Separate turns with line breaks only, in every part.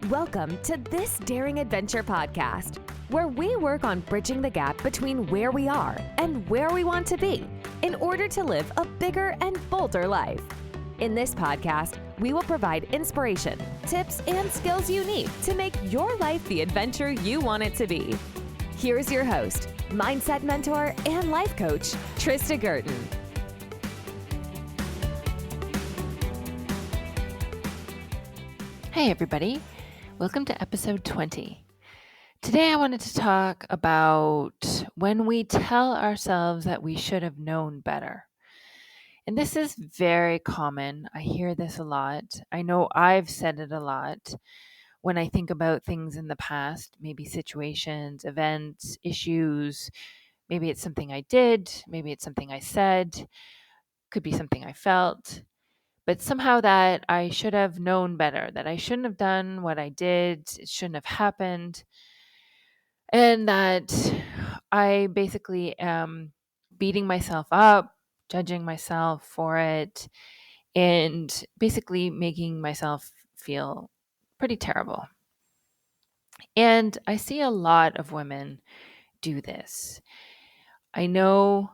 Welcome to This Daring Adventure podcast, where we work on bridging the gap between where we are and where we want to be in order to live a bigger and bolder life. In this podcast, we will provide inspiration, tips, and skills you need to make your life the adventure you want it to be. Here's your host, mindset mentor, and life coach, Trista Guertin.
Hey everybody, welcome to episode 20. Today I wanted to talk about when we tell ourselves that we should have known better. And this is very common. I hear this a lot. I know I've said it a lot when I think about things in the past, maybe situations, events, issues. Maybe it's something I did, maybe it's something I said, could be something I felt. But somehow that I should have known better, that I shouldn't have done what I did, it shouldn't have happened, and that I basically am beating myself up, judging myself for it, and basically making myself feel pretty terrible. And I see a lot of women do this. I know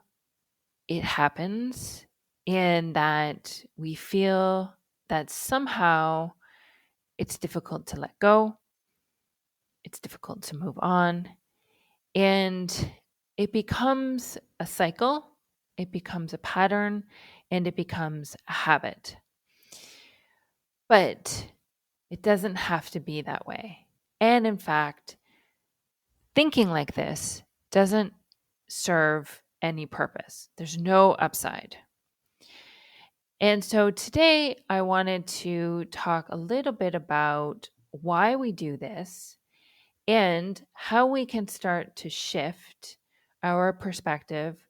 it happens, and that we feel that somehow it's difficult to let go. It's difficult to move on. And it becomes a cycle, it becomes a pattern, and it becomes a habit. But it doesn't have to be that way. And in fact, thinking like this doesn't serve any purpose. There's no upside. And so today I wanted to talk a little bit about why we do this and how we can start to shift our perspective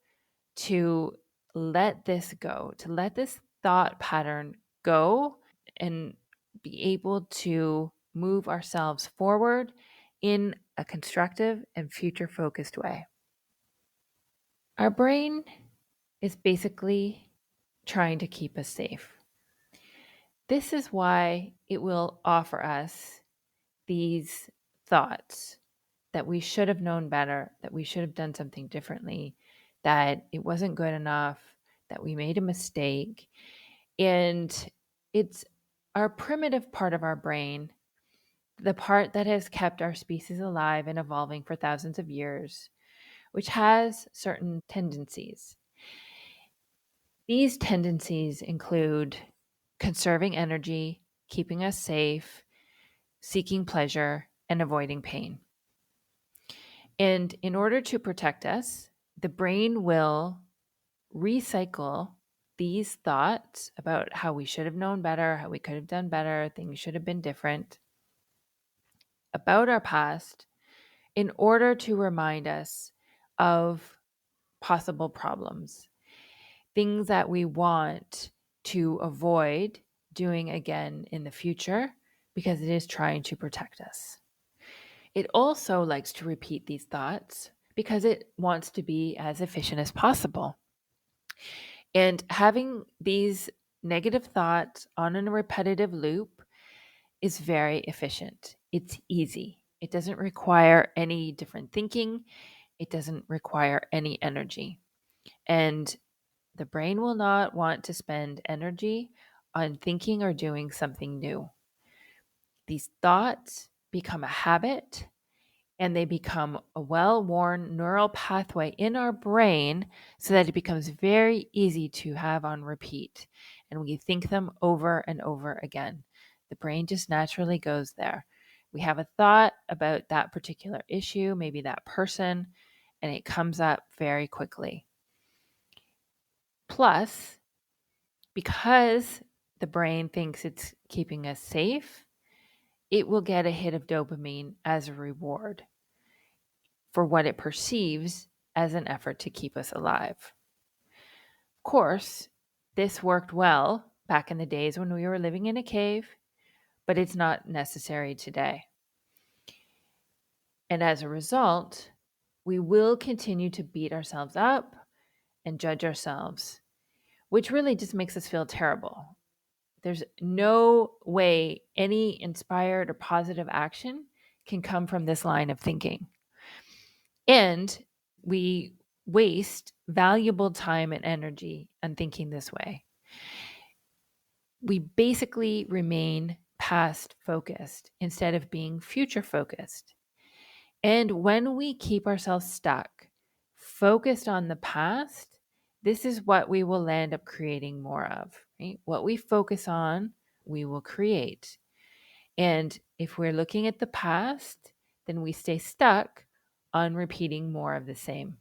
to let this go, to let this thought pattern go and be able to move ourselves forward in a constructive and future focused way. Our brain is basically trying to keep us safe. This is why it will offer us these thoughts that we should have known better, that we should have done something differently, that it wasn't good enough, that we made a mistake. And it's our primitive part of our brain, the part that has kept our species alive and evolving for thousands of years, which has certain tendencies. These tendencies include conserving energy, keeping us safe, seeking pleasure, and avoiding pain. And in order to protect us, the brain will recycle these thoughts about how we should have known better, how we could have done better, things should have been different, about our past, in order to remind us of possible problems, things that we want to avoid doing again in the future because it is trying to protect us. It also likes to repeat these thoughts because it wants to be as efficient as possible. And having these negative thoughts on a repetitive loop is very efficient. It's easy. It doesn't require any different thinking. It doesn't require any energy. And the brain will not want to spend energy on thinking or doing something new. These thoughts become a habit, and they become a well-worn neural pathway in our brain so that it becomes very easy to have on repeat. And we think them over and over again. The brain just naturally goes there. We have a thought about that particular issue, maybe that person, and it comes up very quickly. Plus, because the brain thinks it's keeping us safe, it will get a hit of dopamine as a reward for what it perceives as an effort to keep us alive. Of course, this worked well back in the days when we were living in a cave, but it's not necessary today. And as a result, we will continue to beat ourselves up and judge ourselves, which really just makes us feel terrible. There's no way any inspired or positive action can come from this line of thinking. And we waste valuable time and energy on thinking this way. We basically remain past focused instead of being future focused. And when we keep ourselves stuck, focused on the past, this is what we will end up creating more of, right? What we focus on, we will create. And if we're looking at the past, then we stay stuck on repeating more of the same.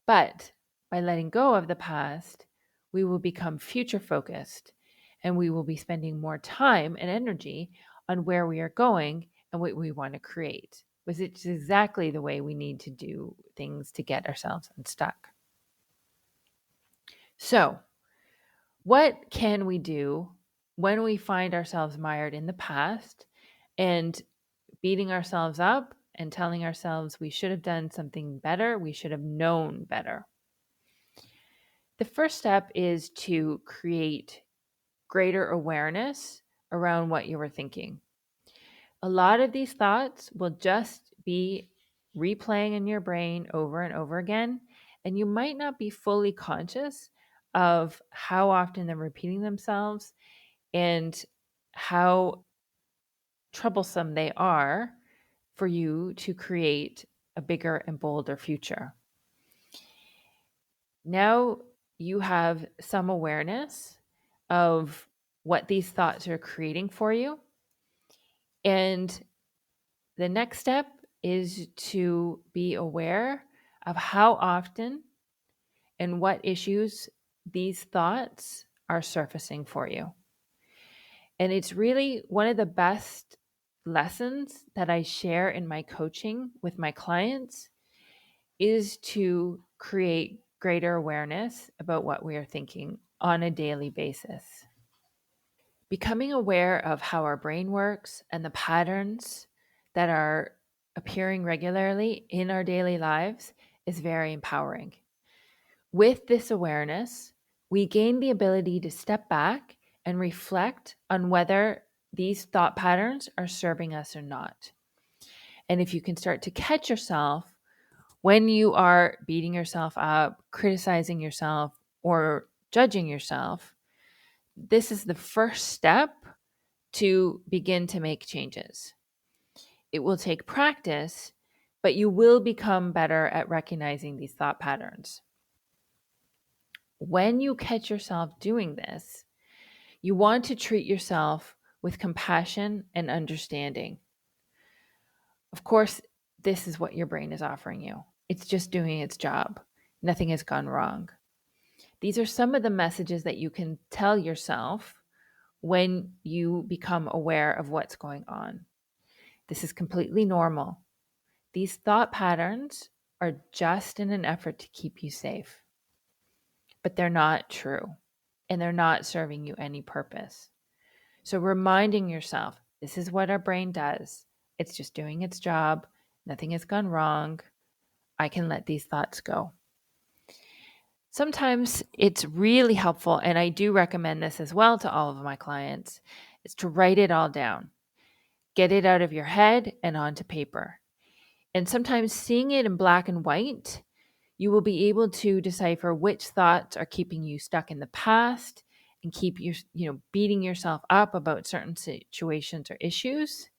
But by letting go of the past, we will become future focused and we will be spending more time and energy on where we are going and what we want to create, which is exactly the way we need to do things to get ourselves unstuck. So, what can we do when we find ourselves mired in the past and beating ourselves up and telling ourselves we should have done something better, we should have known better? The first step is to create greater awareness around what you were thinking. A lot of these thoughts will just be replaying in your brain over and over again, and you might not be fully conscious of how often they're repeating themselves and how troublesome they are for you to create a bigger and bolder future. Now you have some awareness of what these thoughts are creating for you. And the next step is to be aware of how often and what issues these thoughts are surfacing for you. And it's really one of the best lessons that I share in my coaching with my clients is to create greater awareness about what we are thinking on a daily basis. Becoming aware of how our brain works and the patterns that are appearing regularly in our daily lives is very empowering. With this awareness, we gain the ability to step back and reflect on whether these thought patterns are serving us or not. And if you can start to catch yourself when you are beating yourself up, criticizing yourself, or judging yourself, this is the first step to begin to make changes. It will take practice, but you will become better at recognizing these thought patterns. When you catch yourself doing this, you want to treat yourself with compassion and understanding. Of course, this is what your brain is offering you. It's just doing its job. Nothing has gone wrong. These are some of the messages that you can tell yourself when you become aware of what's going on. This is completely normal. These thought patterns are just in an effort to keep you safe, but they're not true and they're not serving you any purpose. So reminding yourself, this is what our brain does. It's just doing its job. Nothing has gone wrong. I can let these thoughts go. Sometimes it's really helpful, and I do recommend this as well to all of my clients, is to write it all down. Get it out of your head and onto paper. And sometimes seeing it in black and white, you will be able to decipher which thoughts are keeping you stuck in the past and keep you, beating yourself up about certain situations or issues.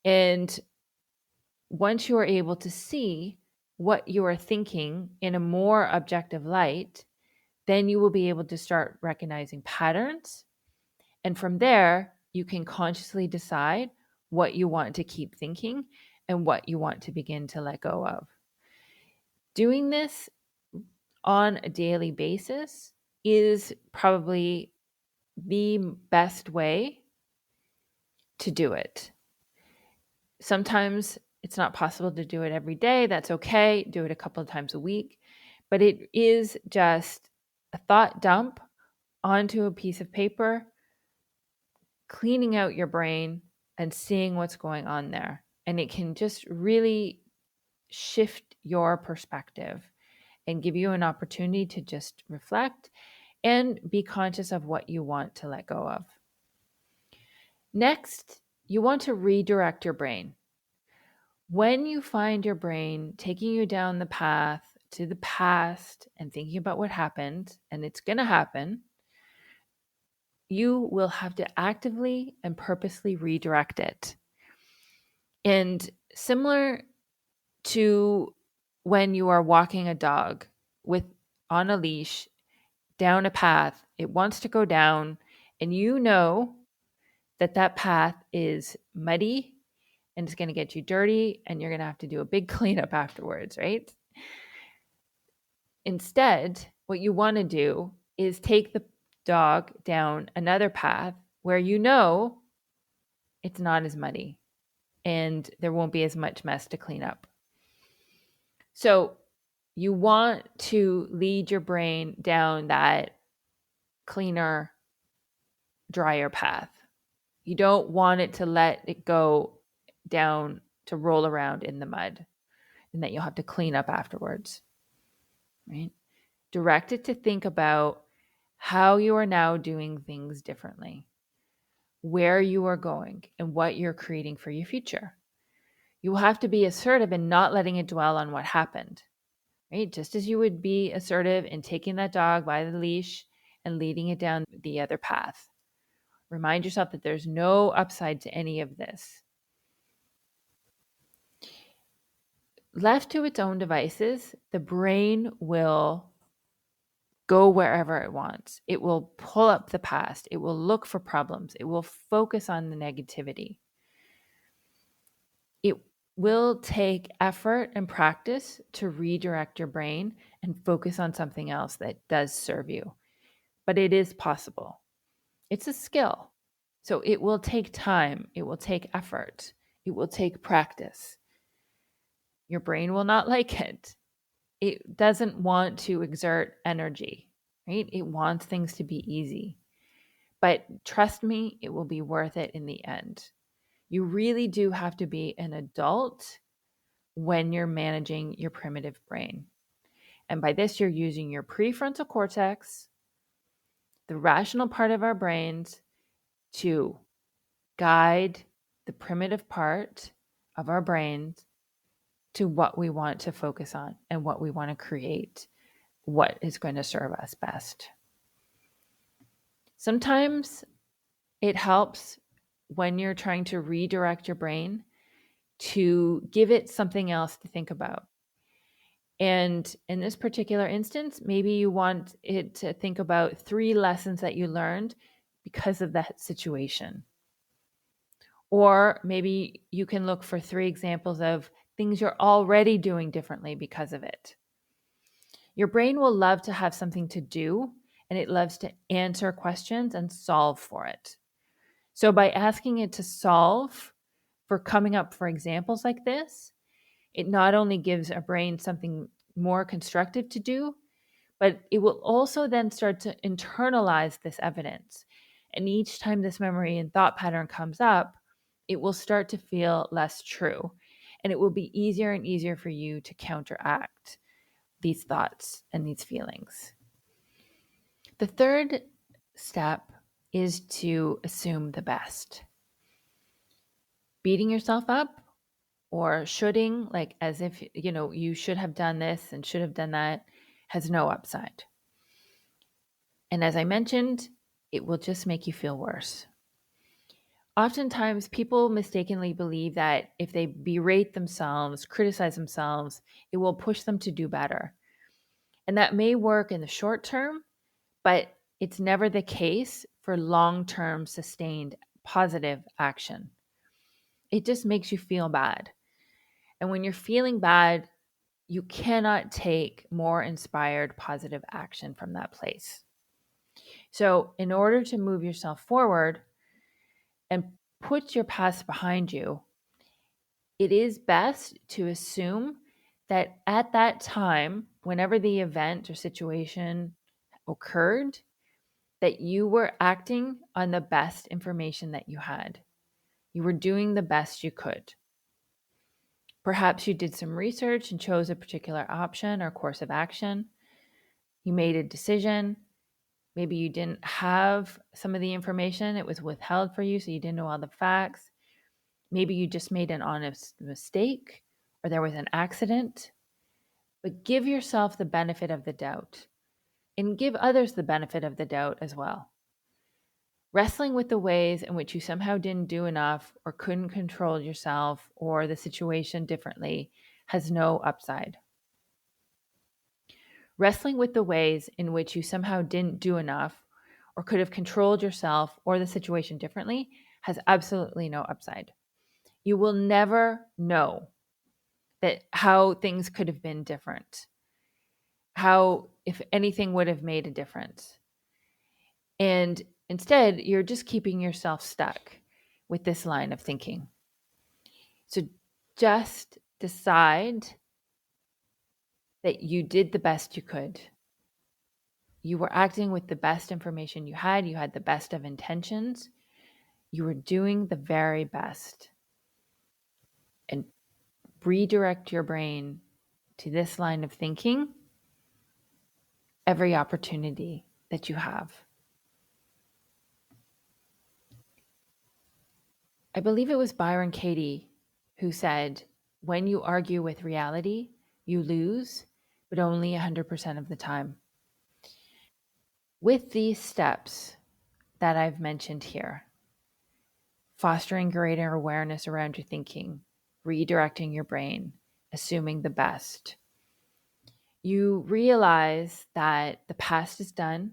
And once you are able to see what you are thinking in a more objective light, then you will be able to start recognizing patterns. And from there, you can consciously decide what you want to keep thinking and what you want to begin to let go of. Doing this on a daily basis is probably the best way to do it. Sometimes it's not possible to do it every day. That's okay. Do it a couple of times a week. But it is just a thought dump onto a piece of paper, cleaning out your brain and seeing what's going on there. And it can just really shift your perspective and give you an opportunity to just reflect and be conscious of what you want to let go of. Next, you want to redirect your brain. When you find your brain taking you down the path to the past and thinking about what happened, and it's going to happen, you will have to actively and purposely redirect it. And similar to when you are walking a dog on a leash down a path, it wants to go down, and you know that path is muddy and it's going to get you dirty and you're going to have to do a big cleanup afterwards, right? Instead, what you want to do is take the dog down another path where you know it's not as muddy and there won't be as much mess to clean up. So you want to lead your brain down that cleaner, drier path. You don't want it to let it go down to roll around in the mud and that you'll have to clean up afterwards, right? Direct it to think about how you are now doing things differently, where you are going, and what you're creating for your future. You will have to be assertive in not letting it dwell on what happened, right? Just as you would be assertive in taking that dog by the leash and leading it down the other path. Remind yourself that there's no upside to any of this. Left to its own devices, the brain will go wherever it wants. It will pull up the past. It will look for problems. It will focus on the negativity. It will take effort and practice to redirect your brain and focus on something else that does serve you. But it is possible. It's a skill. So it will take time. It will take effort. It will take practice. Your brain will not like it. It doesn't want to exert energy, right? It wants things to be easy. But trust me, it will be worth it in the end. You really do have to be an adult when you're managing your primitive brain. And by this, you're using your prefrontal cortex, the rational part of our brains, to guide the primitive part of our brains to what we want to focus on and what we want to create, what is going to serve us best. Sometimes it helps when you're trying to redirect your brain to give it something else to think about. And in this particular instance, maybe you want it to think about 3 lessons that you learned because of that situation. Or maybe you can look for 3 examples of things you're already doing differently because of it. Your brain will love to have something to do, and it loves to answer questions and solve for it. So by asking it to solve for coming up for examples like this, it not only gives our brain something more constructive to do, but it will also then start to internalize this evidence. And each time this memory and thought pattern comes up, it will start to feel less true. And it will be easier and easier for you to counteract these thoughts and these feelings. The third step is to assume the best. Beating yourself up or shoulding, like as if, you should have done this and should have done that, has no upside. And as I mentioned, it will just make you feel worse. Oftentimes, people mistakenly believe that if they berate themselves, criticize themselves, it will push them to do better. And that may work in the short term, but it's never the case for long-term, sustained, positive action. It just makes you feel bad. And when you're feeling bad, you cannot take more inspired, positive action from that place. So in order to move yourself forward and put your past behind you, it is best to assume that at that time, whenever the event or situation occurred, that you were acting on the best information that you had. You were doing the best you could. Perhaps you did some research and chose a particular option or course of action. You made a decision Maybe you didn't have some of the information. It was withheld for you, so you didn't know all the facts. Maybe you just made an honest mistake or there was an accident. But give yourself the benefit of the doubt and give others the benefit of the doubt as well. Wrestling with the ways in which you somehow didn't do enough or couldn't control yourself or the situation differently has no upside. Wrestling with the ways in which you somehow didn't do enough or could have controlled yourself or the situation differently has absolutely no upside. You will never know that how things could have been different, how, if anything, would have made a difference. And instead, you're just keeping yourself stuck with this line of thinking. So just decide that you did the best you could. You were acting with the best information you had the best of intentions. You were doing the very best. And redirect your brain to this line of thinking every opportunity that you have. I believe it was Byron Katie who said, when you argue with reality, you lose, but only 100% of the time. With these steps that I've mentioned here, fostering greater awareness around your thinking, redirecting your brain, assuming the best, you realize that the past is done.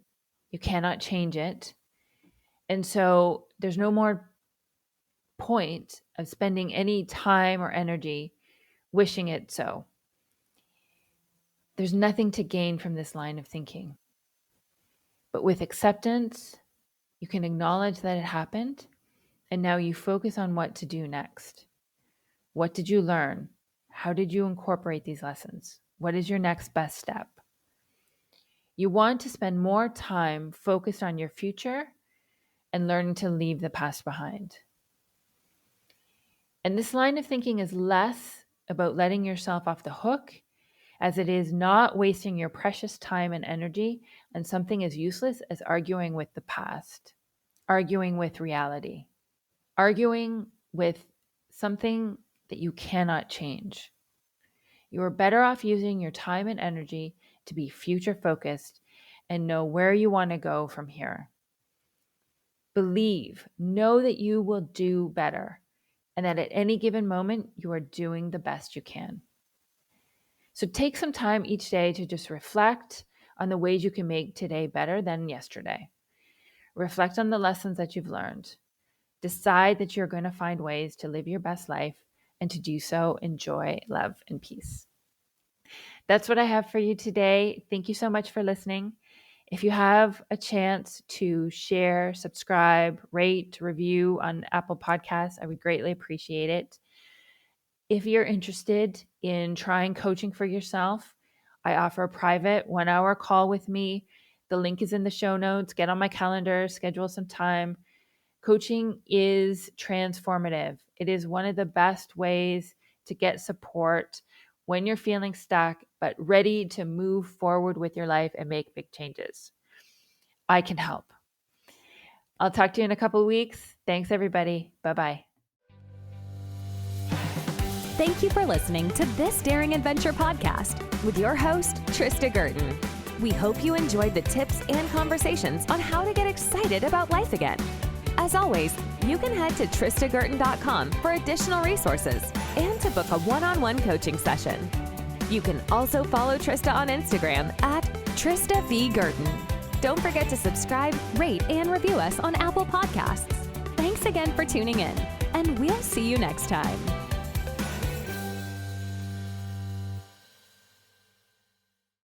You cannot change it. And so there's no more point of spending any time or energy wishing it so. There's nothing to gain from this line of thinking. But with acceptance, you can acknowledge that it happened, and now you focus on what to do next. What did you learn? How did you incorporate these lessons? What is your next best step? You want to spend more time focused on your future and learning to leave the past behind. And this line of thinking is less about letting yourself off the hook as it is not wasting your precious time and energy on something as useless as arguing with the past, arguing with reality, arguing with something that you cannot change. You are better off using your time and energy to be future focused and know where you want to go from here. Know that you will do better, and that at any given moment, you are doing the best you can. So take some time each day to just reflect on the ways you can make today better than yesterday. Reflect on the lessons that you've learned. Decide that you're going to find ways to live your best life, and to do so in joy, love, and peace. That's what I have for you today. Thank you so much for listening. If you have a chance to share, subscribe, rate, review on Apple Podcasts, I would greatly appreciate it. If you're interested in trying coaching for yourself, I offer a private 1-hour call with me. The link is in the show notes. Get on my calendar, schedule some time. Coaching is transformative. It is one of the best ways to get support when you're feeling stuck, but ready to move forward with your life and make big changes. I can help. I'll talk to you in a couple of weeks. Thanks, everybody. Bye-bye.
Thank you for listening to This Daring Adventure podcast with your host, Trista Guertin. We hope you enjoyed the tips and conversations on how to get excited about life again. As always, you can head to tristaguertin.com for additional resources and to book a one-on-one coaching session. You can also follow Trista on Instagram at Trista V. Guertin. Don't forget to subscribe, rate, and review us on Apple Podcasts. Thanks again for tuning in, and we'll see you next time.